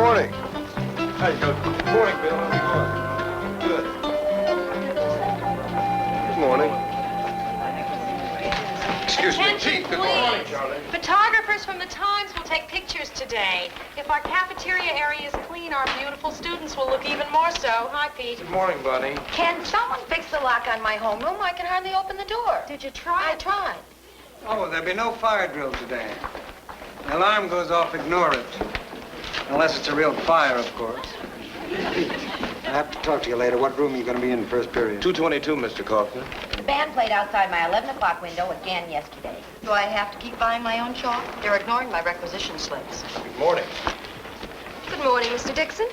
morning. How you doing? Good morning, Bill. How's it going? Good. Good morning. Excuse me. Attention, Good morning, please. Charlie. Photographers from the Times will take pictures today. If our cafeteria area is clean, our beautiful students will look even more so. Hi, Pete. Good morning, Bunny. Can someone fix the lock on my homeroom? I can hardly open the door. Did you try? I tried. Oh, there'll be no fire drill today. The alarm goes off, ignore it. Unless it's a real fire, of course. I have to talk to you later. What room are you going to be in first period? 222, Mr. Kaufman. The band played outside my 11 o'clock window again yesterday. Do I have to keep buying my own chalk? They're ignoring my requisition slips. Good morning. Good morning, Mr. Dixon.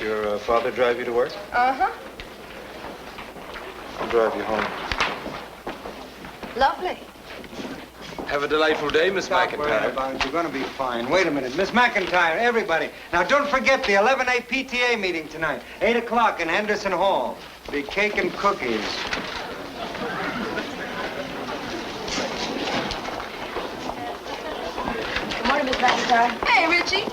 Your father drive you to work? Uh-huh. I'll drive you home. Lovely. Have a delightful day, Miss Stop worrying McIntyre. about it. You're going to be fine. Wait a minute. Miss McIntyre, everybody. Now, don't forget the 11A PTA meeting tonight. 8 o'clock in Henderson Hall. Be cake and cookies. Good morning, Miss McIntyre. Hey, Richie.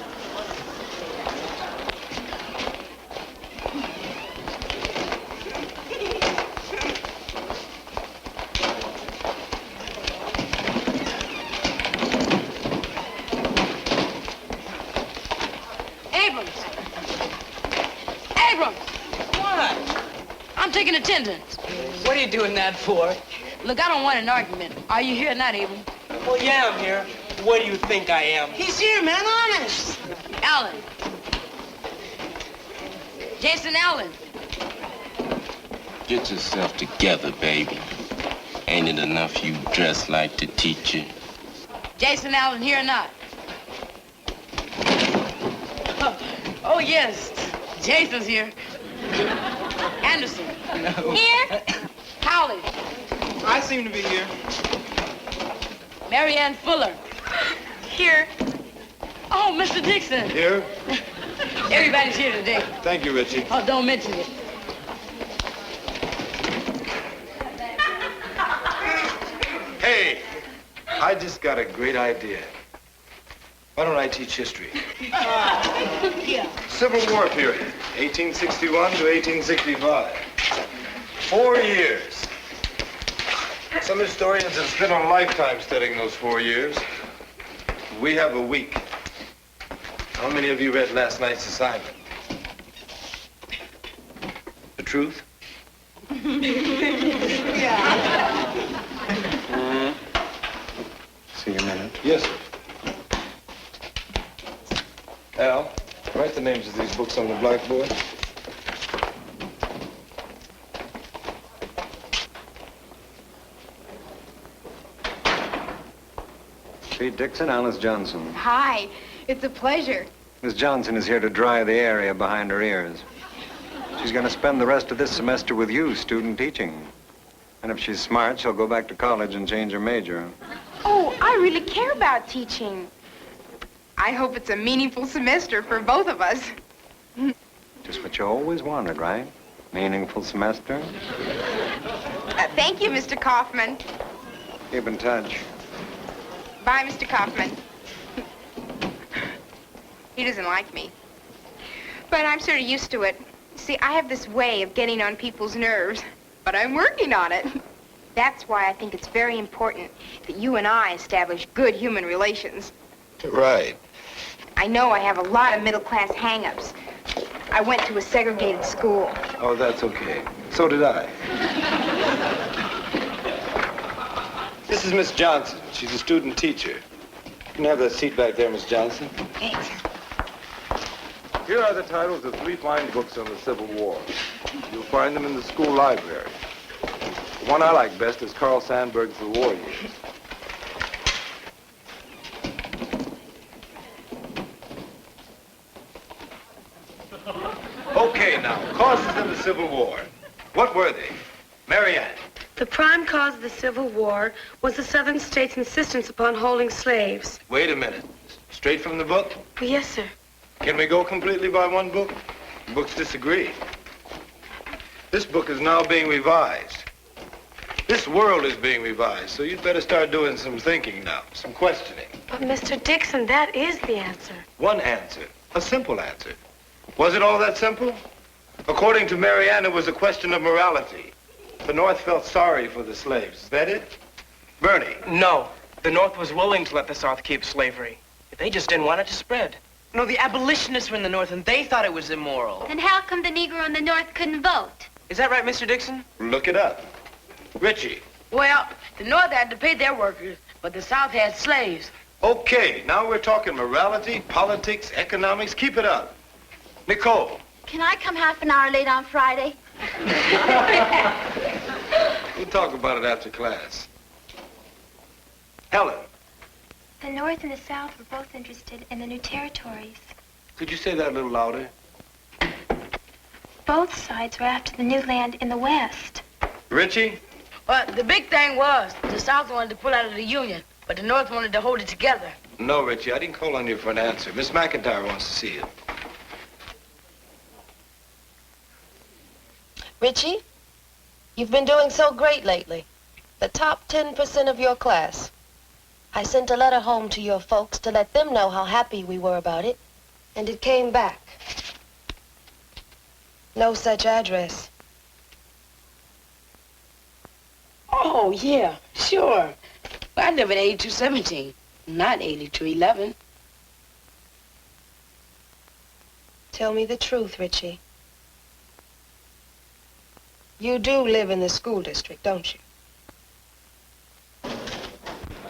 I'm taking attendance. What are you doing that for? Look, I don't want an argument. Are you here or not, Abram? Well, yeah, I'm here. What do you think I am? He's here, man, honest. Allen. Jason Allen. Get yourself together, baby. Ain't it enough you dress like the teacher? Jason Allen here or not? Oh, yes. Jason's here. Anderson. No. Here. Howley. I seem to be here. Mary Ann Fuller. Here. Oh, Mr. Dixon. Here? Everybody's here today. Thank you, Richie. Oh, don't mention it. Hey, I just got a great idea. Why don't I teach history? Civil War period, 1861 to 1865. 4 years. Some historians have spent a lifetime studying those 4 years. We have a week. How many of you read last night's assignment? The truth? See you a minute. Yes, sir. Al, write the names of these books on the blackboard. Pete Dixon, Alice Johnson. Hi, it's a pleasure. Miss Johnson is here to dry the area behind her ears. She's going to spend the rest of this semester with you, student teaching. And if she's smart, she'll go back to college and change her major. Oh, I really care about teaching. I hope it's a meaningful semester for both of us. Just what you always wanted, right? Meaningful semester. Thank you, Mr. Kaufman. Keep in touch. Bye, Mr. Kaufman. He doesn't like me. But I'm sort of used to it. See, I have this way of getting on people's nerves, but I'm working on it. That's why I think it's very important that you and I establish good human relations. Right. I know I have a lot of middle-class hang-ups. I went to a segregated school. Oh, that's okay. So did I. This is Miss Johnson. She's a student teacher. You can have that seat back there, Miss Johnson. Thanks. Here are the titles of 3 fine books on the Civil War. You'll find them in the school library. The one I like best is Carl Sandburg's The War Years. Okay, now, causes in the Civil War. What were they? Mary Ann. The prime cause of the Civil War was the Southern states' insistence upon holding slaves. Wait a minute. Straight from the book? Oh, yes, sir. Can we go completely by one book? Books disagree. This book is now being revised. This world is being revised, so you'd better start doing some thinking now, some questioning. But, Mr. Dixon, that is the answer. One answer. A simple answer. Was it all that simple? According to Marianne, it was a question of morality. The North felt sorry for the slaves. Is that it? Bernie? No. The North was willing to let the South keep slavery. They just didn't want it to spread. No, the abolitionists were in the North, and they thought it was immoral. Then how come the Negro in the North couldn't vote? Is that right, Mr. Dixon? Look it up. Richie? Well, the North had to pay their workers, but the South had slaves. Okay, now we're talking morality, politics, economics. Keep it up. Nicole? Can I come half an hour late on Friday? We'll talk about it after class. Helen? The North and the South were both interested in the new territories. Could you say that a little louder? Both sides were after the new land in the West. Richie? Well, the big thing was the South wanted to pull out of the Union, but the North wanted to hold it together. No, Richie, I didn't call on you for an answer. Miss McIntyre wants to see you. Richie, you've been doing so great lately. The top 10% of your class. I sent a letter home to your folks to let them know how happy we were about it, and it came back. No such address. Oh, yeah, sure. I live at 8217, not 8211. Tell me the truth, Richie. You do live in the school district, don't you?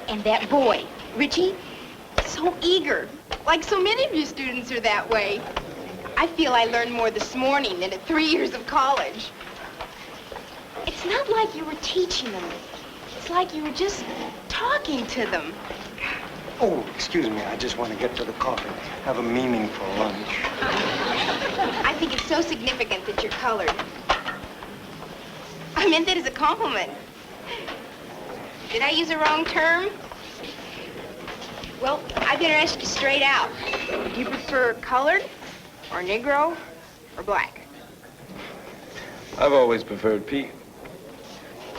And that boy, Richie, so eager. Like so many of your students are that way. I feel I learned more this morning than at 3 years of college. It's not like you were teaching them. It's like you were just talking to them. Oh, excuse me. I just want to get to the coffee. Have a meaningful lunch. I think it's so significant that you're colored. I meant that as a compliment. Did I use a wrong term? Well, I better ask you straight out. Do you prefer colored, or Negro, or black? I've always preferred Pete.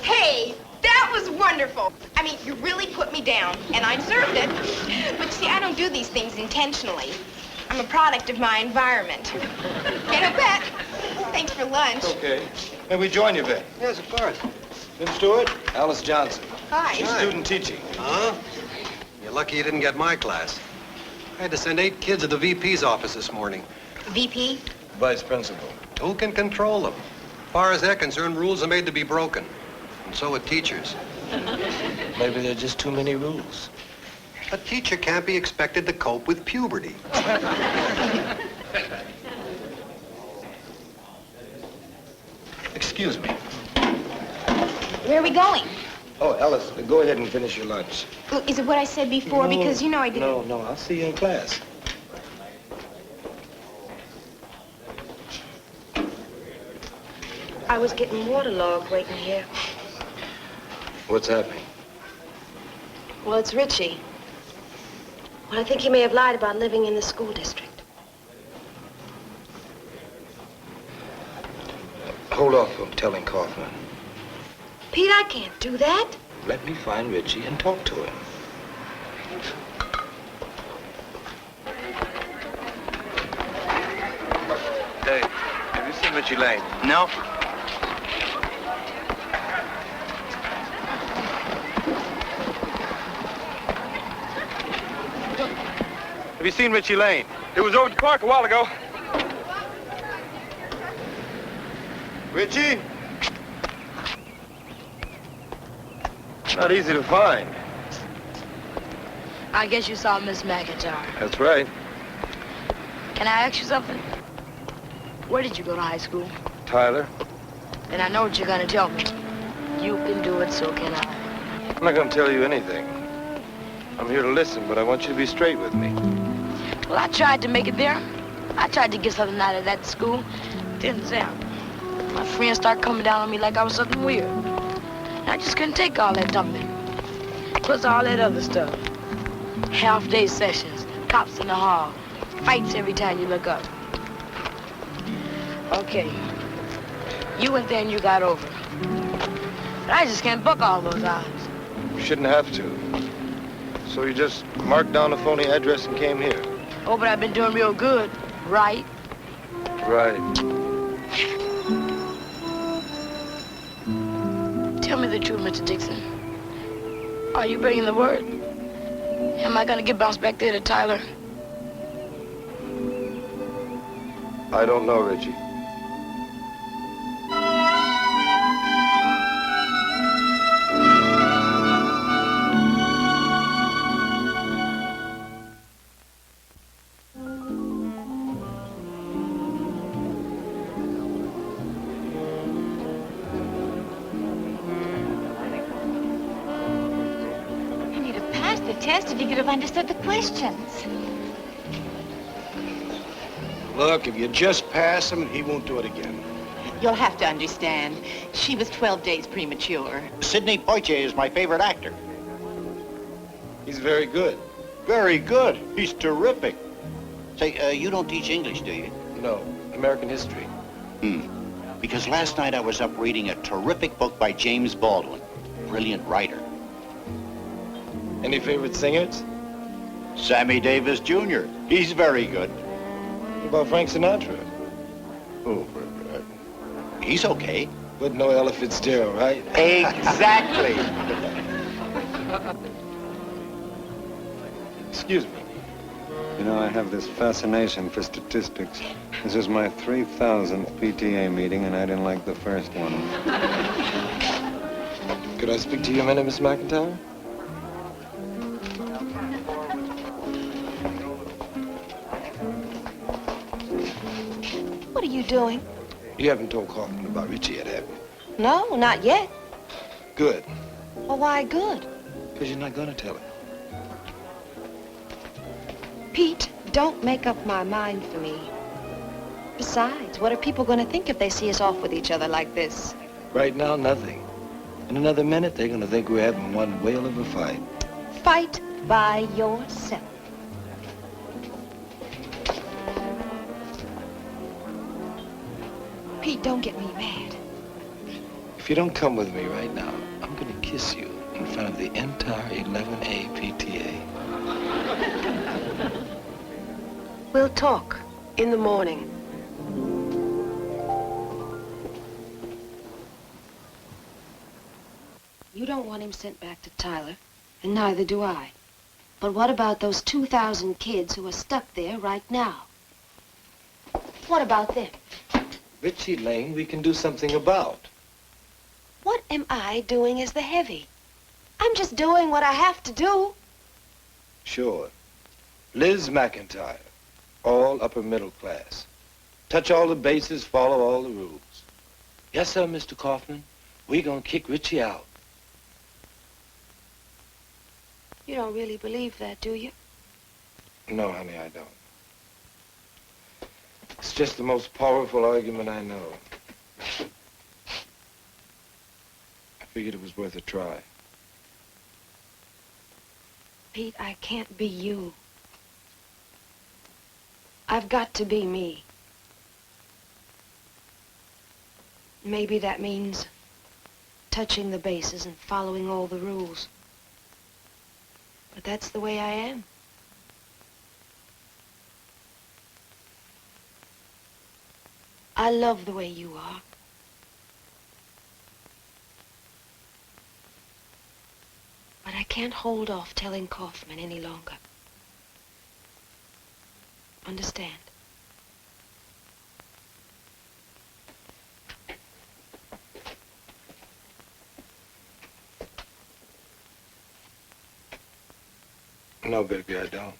Hey, that was wonderful. I mean, you really put me down, and I deserved it. But you see, I don't do these things intentionally. I'm a product of my environment. Okay, no bet. Thanks for lunch. Okay. May we join you, Ben? Yes, of course. Ben Stewart? Alice Johnson. Hi. Student teaching. Huh? You're lucky you didn't get my class. I had to send 8 kids to the VP's office this morning. VP? Vice principal. Who can control them? As far as they're concerned, rules are made to be broken. And so are teachers. Maybe there are just too many rules. A teacher can't be expected to cope with puberty. Excuse me. Where are we going? Oh, Alice, go ahead and finish your lunch. Look, is it what I said before? No, because you know I didn't... No, I'll see you in class. I was getting waterlogged waiting here. What's happening? Well, it's Richie. Well, I think he may have lied about living in the school district. Hold off from telling Kaufman. Pete, I can't do that. Let me find Richie and talk to him. Hey, have you seen Richie Lane? No. Have you seen Richie Lane? It was over at the park a while ago. Richie? Not easy to find. I guess you saw Miss McIntyre. That's right. Can I ask you something? Where did you go to high school? Tyler? And I know what you're gonna tell me. You can do it, so can I. I'm not going to tell you anything. I'm here to listen, but I want you to be straight with me. Well, I tried to make it there. I tried to get something out of that school. Didn't sound. My friends started coming down on me like I was something weird. And I just couldn't take all that thumping. Plus all that other stuff. Half-day sessions, cops in the hall, fights every time you look up. Okay. You went there and you got over. But I just can't book all those hours. You shouldn't have to. So you just marked down a phony address and came here. Oh, but I've been doing real good, right? Right. Tell me the truth, Mr. Dixon. Are you bringing the word? Am I gonna get bounced back there to Tyler? I don't know, Richie. The test if he could have understood the questions. Look, if you just pass him, he won't do it again. You'll have to understand. She was 12 days premature. Sidney Poitier is my favorite actor. He's very good. Very good. He's terrific. Say, you don't teach English, do you? No, American history. Because last night I was up reading a terrific book by James Baldwin. Brilliant writer. Any favorite singers? Sammy Davis Jr. He's very good. What about Frank Sinatra? Oh, he's okay. But no Ella Fitzgerald, right? Exactly. Excuse me. You know, I have this fascination for statistics. This is my 3,000th PTA meeting, and I didn't like the first one. Could I speak to you a minute, Miss McIntyre? What are you doing? You haven't told Kaufman about Richie yet, have you? No, not yet. Good. Well, why good? Because you're not going to tell him. Pete, don't make up my mind for me. Besides, what are people going to think if they see us off with each other like this? Right now, nothing. In another minute, they're going to think we're having one whale of a fight. Fight by yourself. Pete, don't get me mad. If you don't come with me right now, I'm going to kiss you in front of the entire 11A PTA. We'll talk in the morning. You don't want him sent back to Tyler, and neither do I. But what about those 2,000 kids who are stuck there right now? What about them? Richie Lane, we can do something about. What am I doing as the heavy? I'm just doing what I have to do. Sure. Liz McIntyre, all upper middle class. Touch all the bases, follow all the rules. Yes, sir, Mr. Kaufman. We're gonna kick Richie out. You don't really believe that, do you? No, honey, I don't. It's just the most powerful argument I know. I figured it was worth a try. Pete, I can't be you. I've got to be me. Maybe that means touching the bases and following all the rules. But that's the way I am. I love the way you are. But I can't hold off telling Kaufman any longer. Understand? No, baby, I don't.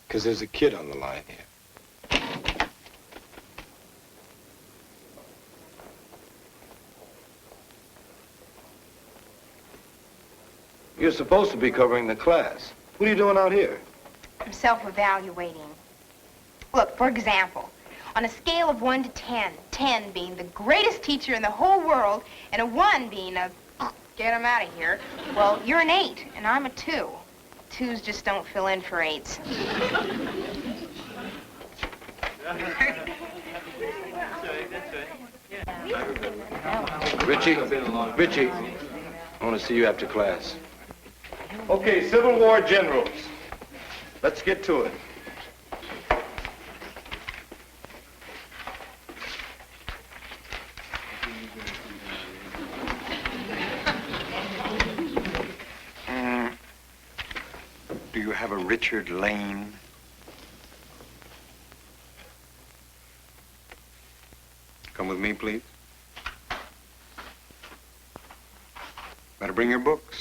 Because there's a kid on the line here. You're supposed to be covering the class. What are you doing out here? I'm self-evaluating. Look, for example, on a scale of 1 to 10, 10 being the greatest teacher in the whole world, and a 1 being a get him out of here, well, you're an 8, and I'm a 2. 2s just don't fill in for 8s. Richie, I want to see you after class. Okay, Civil War generals. Let's get to it. Do you have a Richard Lane? Come with me, please. Better bring your books.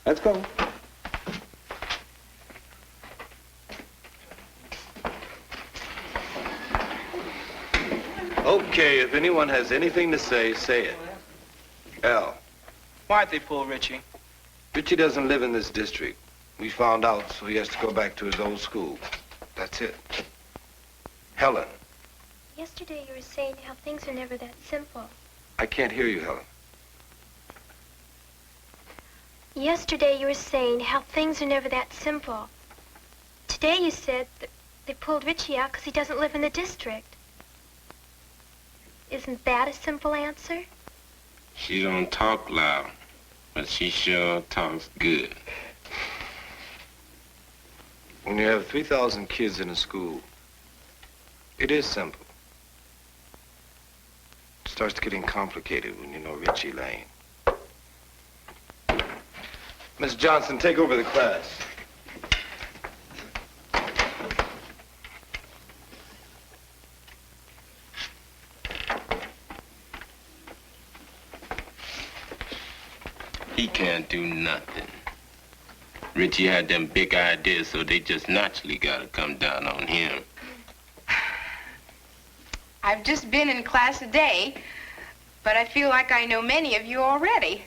Let's go. Okay, if anyone has anything to say, say it. Al. Why'd they pull Richie? Richie doesn't live in this district. We found out, so he has to go back to his old school. That's it. Helen. Yesterday you were saying how things are never that simple. I can't hear you, Helen. Yesterday you were saying how things are never that simple. Today you said that they pulled Richie out because he doesn't live in the district. Isn't that a simple answer? She don't talk loud, but she sure talks good. When you have 3,000 kids in a school, it is simple. It starts getting complicated when you know Richie Lane. Miss Johnson, take over the class. He can't do nothing. Richie had them big ideas, so they just naturally gotta come down on him. I've just been in class a day, but I feel like I know many of you already.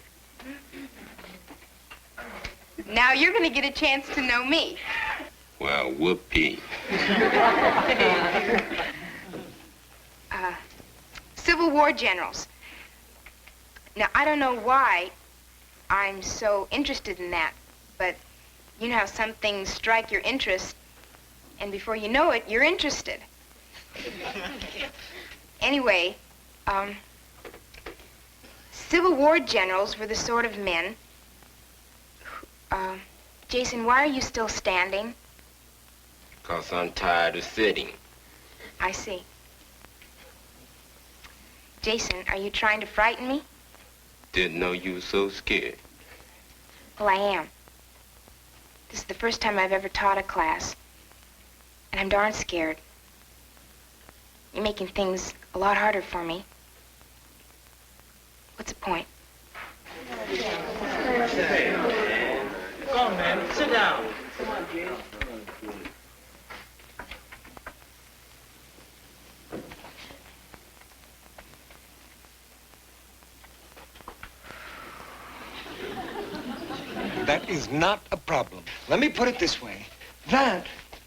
Now you're going to get a chance to know me. Well, whoopee. Civil War generals. Now, I don't know why I'm so interested in that, but you know how some things strike your interest, and before you know it, you're interested. Anyway, Civil War generals were the sort of men who, Jason, why are you still standing? 'Cause I'm tired of sitting. I see. Jason, are you trying to frighten me? Didn't know you were so scared. Well, I am. This is the first time I've ever taught a class, and I'm darn scared. You're making things a lot harder for me. What's the point? Go on, man. Sit down. Come on, Jane. That is not a problem. Let me put it this way. That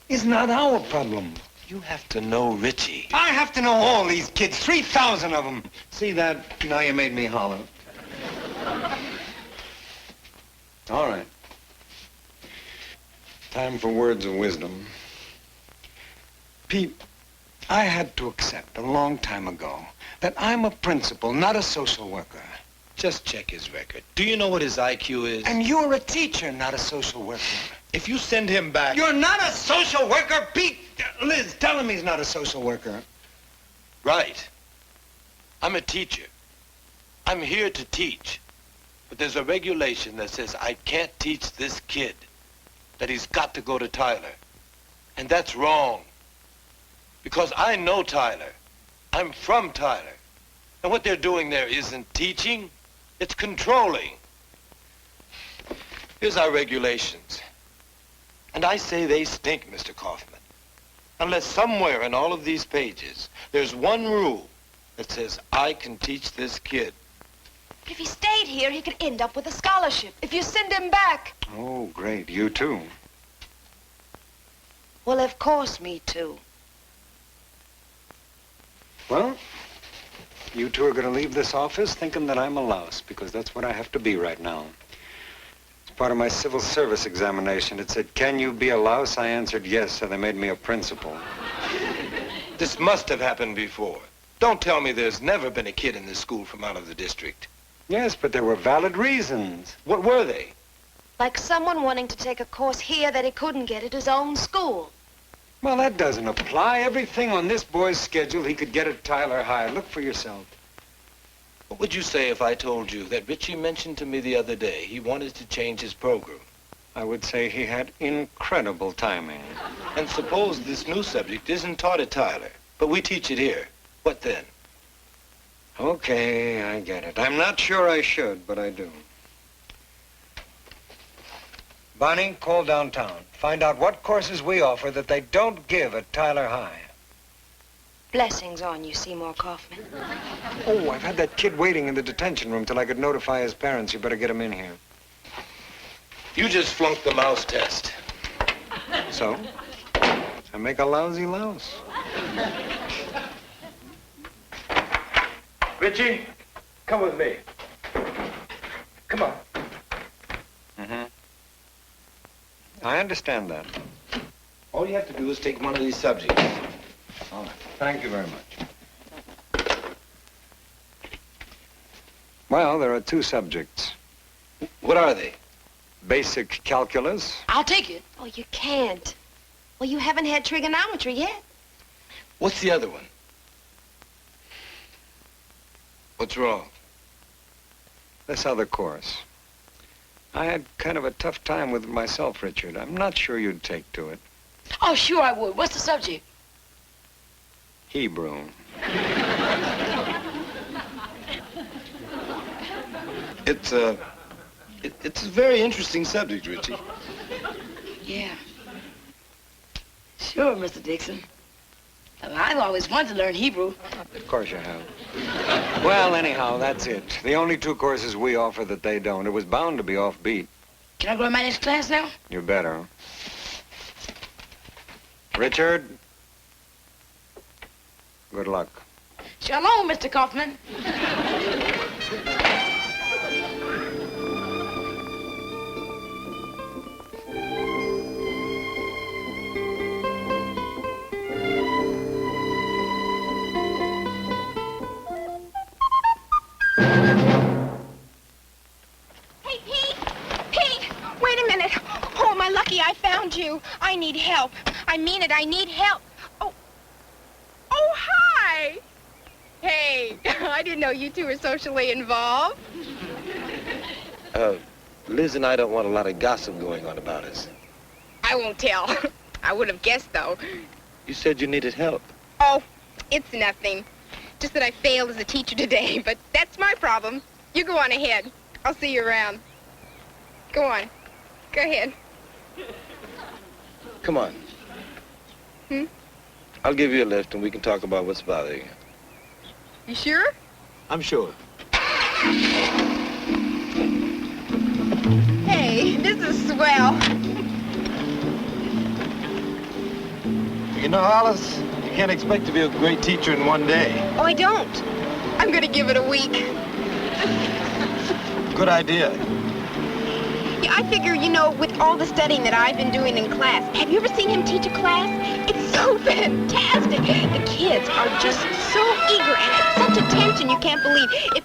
is not our problem. You have to know Richie. I have to know all these kids, 3,000 of them. See that? Now you made me holler. All right. Time for words of wisdom. Pete, I had to accept a long time ago that I'm a principal, not a social worker. Just check his record. Do you know what his IQ is? And you're a teacher, not a social worker. If you send him back... You're not a social worker, Pete! Liz, tell him he's not a social worker. Right. I'm a teacher. I'm here to teach. But there's a regulation that says I can't teach this kid, that he's got to go to Tyler. And that's wrong. Because I know Tyler. I'm from Tyler. And what they're doing there isn't teaching, it's controlling. Here's our regulations. And I say they stink, Mr. Kaufman. Unless somewhere in all of these pages, there's one rule that says I can teach this kid. But if he stayed here, he could end up with a scholarship. If you send him back... Oh, great. You too. Well, of course, me too. Well, you two are going to leave this office thinking that I'm a louse, because that's what I have to be right now. It's part of my civil service examination. It said, can you be a louse? I answered yes, so they made me a principal. This must have happened before. Don't tell me there's never been a kid in this school from out of the district. Yes, but there were valid reasons. What were they? Like someone wanting to take a course here that he couldn't get at his own school. Well, that doesn't apply. Everything on this boy's schedule he could get at Tyler High. Look for yourself. What would you say if I told you that Richie mentioned to me the other day he wanted to change his program? I would say he had incredible timing. And suppose this new subject isn't taught at Tyler, but we teach it here. What then? Okay, I get it. I'm not sure I should, but I do. Bonnie, call downtown. Find out what courses we offer that they don't give at Tyler High. Blessings on you, Seymour Kaufman. Oh, I've had that kid waiting in the detention room till I could notify his parents. You better get him in here. You just flunked the mouse test. So? I make a lousy louse. Richie, come with me. Come on. Mm-hmm. I understand that. All you have to do is take one of these subjects. All right. Thank you very much. Well, there are two subjects. What are they? Basic calculus. I'll take it. Oh, you can't. Well, you haven't had trigonometry yet. What's the other one? What's wrong? This other course. I had kind of a tough time with it myself, Richard. I'm not sure you'd take to it. Oh, sure I would. What's the subject? Hebrew. It's a very interesting subject, Richie. Yeah. Sure, Mr. Dixon. I've always wanted to learn Hebrew. Of course you have. Well, anyhow, that's it. The only two courses we offer that they don't. It was bound to be offbeat. Can I go to my next class now? You better. Richard. Good luck. Shalom, Mr. Kaufman. Hey, Pete! Pete! Wait a minute. Oh, my lucky, I found you. I need help. I mean it, I need help. Oh, hi! Hey, I didn't know you two were socially involved. Liz and I don't want a lot of gossip going on about us. I won't tell. I would have guessed, though. You said you needed help. Oh, it's nothing. Just that I failed as a teacher today, but that's my problem. You go on ahead. I'll see you around. Go on. Go ahead. Come on. I'll give you a lift and we can talk about what's bothering you. You sure? I'm sure. Hey, this is swell. You know, Alice, you can't expect to be a great teacher in one day. Oh, I don't. I'm gonna give it a week. Good idea. Yeah, I figure, you know, with all the studying that I've been doing in class, have you ever seen him teach a class? It's so fantastic. The kids are just so eager and at such attention you can't believe. If